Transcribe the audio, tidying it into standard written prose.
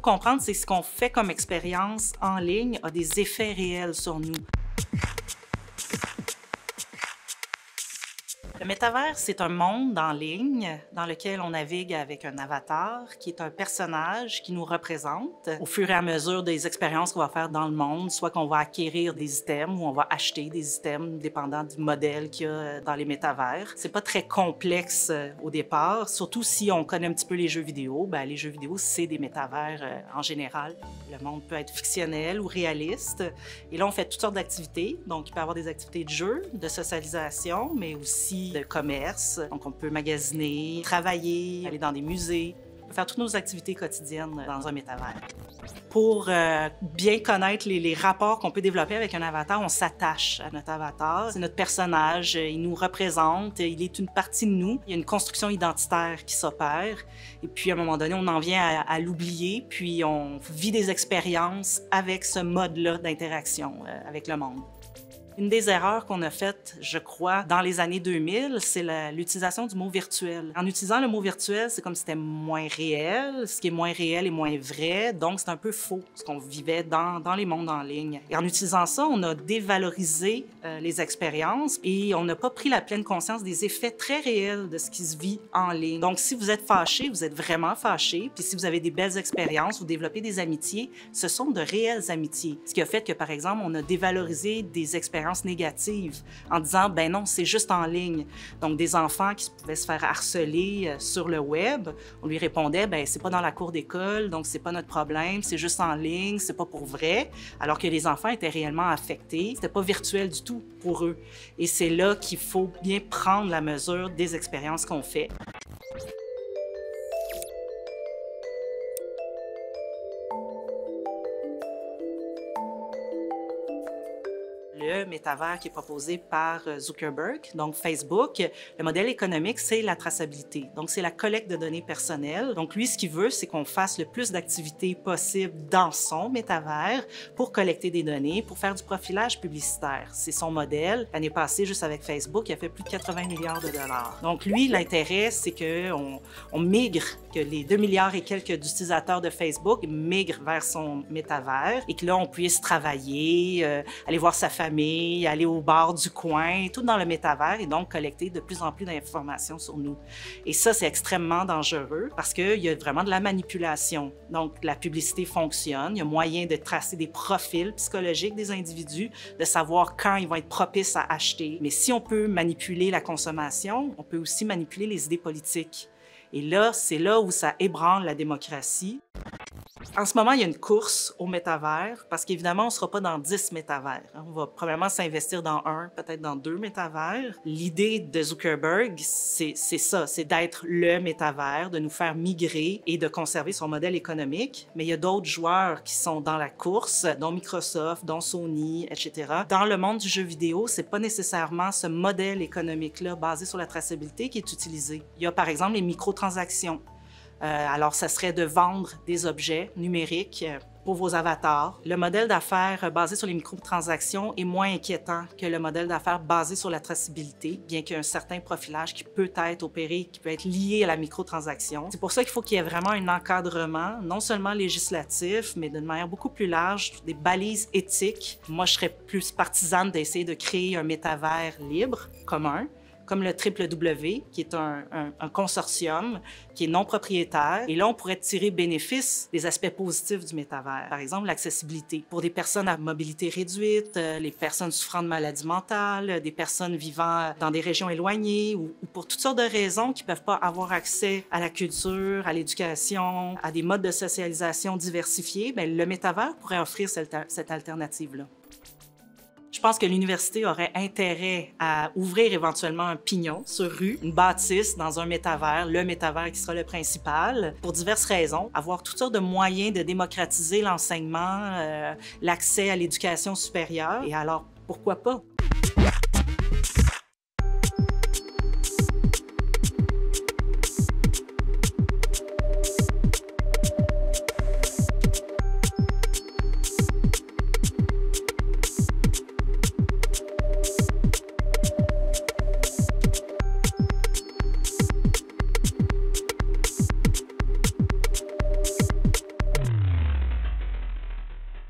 comprendre, c'est que ce qu'on fait comme expérience en ligne a des effets réels sur nous. Le métavers, c'est un monde en ligne dans lequel on navigue avec un avatar qui est un personnage qui nous représente au fur et à mesure des expériences qu'on va faire dans le monde, soit qu'on va acquérir des items ou on va acheter des items dépendant du modèle qu'il y a dans les métavers. C'est pas très complexe au départ, surtout si on connaît un petit peu les jeux vidéo. Ben, les jeux vidéo, c'est des métavers en général. Le monde peut être fictionnel ou réaliste. Et là, on fait toutes sortes d'activités. Donc, il peut y avoir des activités de jeu, de socialisation, mais aussi de commerce. Donc, on peut magasiner, travailler, aller dans des musées, on peut faire toutes nos activités quotidiennes dans un métavers. Pour bien connaître les rapports qu'on peut développer avec un avatar, on s'attache à notre avatar. C'est notre personnage, il nous représente, il est une partie de nous. Il y a une construction identitaire qui s'opère. Et puis, à un moment donné, on en vient à l'oublier, puis on vit des expériences avec ce mode-là d'interaction avec le monde. Une des erreurs qu'on a faites, je crois, dans les années 2000, c'est l'utilisation du mot virtuel. En utilisant le mot virtuel, c'est comme si c'était moins réel. Ce qui est moins réel est moins vrai, donc c'est un peu faux, ce qu'on vivait dans les mondes en ligne. Et en utilisant ça, on a dévalorisé les expériences et on n'a pas pris la pleine conscience des effets très réels de ce qui se vit en ligne. Donc, si vous êtes fâché, vous êtes vraiment fâché, puis si vous avez des belles expériences, vous développez des amitiés, ce sont de réelles amitiés. Ce qui a fait que, par exemple, on a dévalorisé des expériences négatives en disant, ben non, c'est juste en ligne. Donc, des enfants qui pouvaient se faire harceler sur le web, on lui répondait, ben c'est pas dans la cour d'école, donc c'est pas notre problème, c'est juste en ligne, c'est pas pour vrai, alors que les enfants étaient réellement affectés. C'était pas virtuel du tout pour eux. Et c'est là qu'il faut bien prendre la mesure des expériences qu'on fait. Le métavers qui est proposé par Zuckerberg, donc Facebook, le modèle économique, c'est la traçabilité. Donc, c'est la collecte de données personnelles. Donc, lui, ce qu'il veut, c'est qu'on fasse le plus d'activités possibles dans son métavers pour collecter des données, pour faire du profilage publicitaire. C'est son modèle. L'année passée, juste avec Facebook, il a fait plus de 80 milliards de dollars. Donc, lui, l'intérêt, c'est qu'on migre, que les 2 milliards et quelques d'utilisateurs de Facebook migrent vers son métavers et que là, on puisse travailler, aller voir sa famille, aller au bar du coin, tout dans le métavers et donc collecter de plus en plus d'informations sur nous. Et ça, c'est extrêmement dangereux parce qu'il y a vraiment de la manipulation. Donc, la publicité fonctionne. Il y a moyen de tracer des profils psychologiques des individus, de savoir quand ils vont être propices à acheter. Mais si on peut manipuler la consommation, on peut aussi manipuler les idées politiques. Et là, c'est là où ça ébranle la démocratie. En ce moment, il y a une course au métavers parce qu'évidemment, on ne sera pas dans 10 métavers. On va probablement s'investir dans un, peut-être dans 2 métavers. L'idée de Zuckerberg, c'est ça, c'est d'être le métavers, de nous faire migrer et de conserver son modèle économique. Mais il y a d'autres joueurs qui sont dans la course, dont Microsoft, dont Sony, etc. Dans le monde du jeu vidéo, c'est pas nécessairement ce modèle économique-là basé sur la traçabilité qui est utilisé. Il y a par exemple les microtransactions. Alors, ça serait de vendre des objets numériques pour vos avatars. Le modèle d'affaires basé sur les microtransactions est moins inquiétant que le modèle d'affaires basé sur la traçabilité, bien qu'il y ait un certain profilage qui peut être opéré, qui peut être lié à la microtransaction. C'est pour ça qu'il faut qu'il y ait vraiment un encadrement, non seulement législatif, mais d'une manière beaucoup plus large, des balises éthiques. Moi, je serais plus partisane d'essayer de créer un métavers libre, commun, comme le WWW, qui est un consortium qui est non propriétaire. Et là, on pourrait tirer bénéfice des aspects positifs du métavers. Par exemple, l'accessibilité. Pour des personnes à mobilité réduite, les personnes souffrant de maladies mentales, des personnes vivant dans des régions éloignées ou pour toutes sortes de raisons qui ne peuvent pas avoir accès à la culture, à l'éducation, à des modes de socialisation diversifiés, bien, le métavers pourrait offrir cette alternative-là. Je pense que l'université aurait intérêt à ouvrir éventuellement un pignon sur rue, une bâtisse dans un métavers, le métavers qui sera le principal, pour diverses raisons. Avoir toutes sortes de moyens de démocratiser l'enseignement, l'accès à l'éducation supérieure. Et alors, pourquoi pas?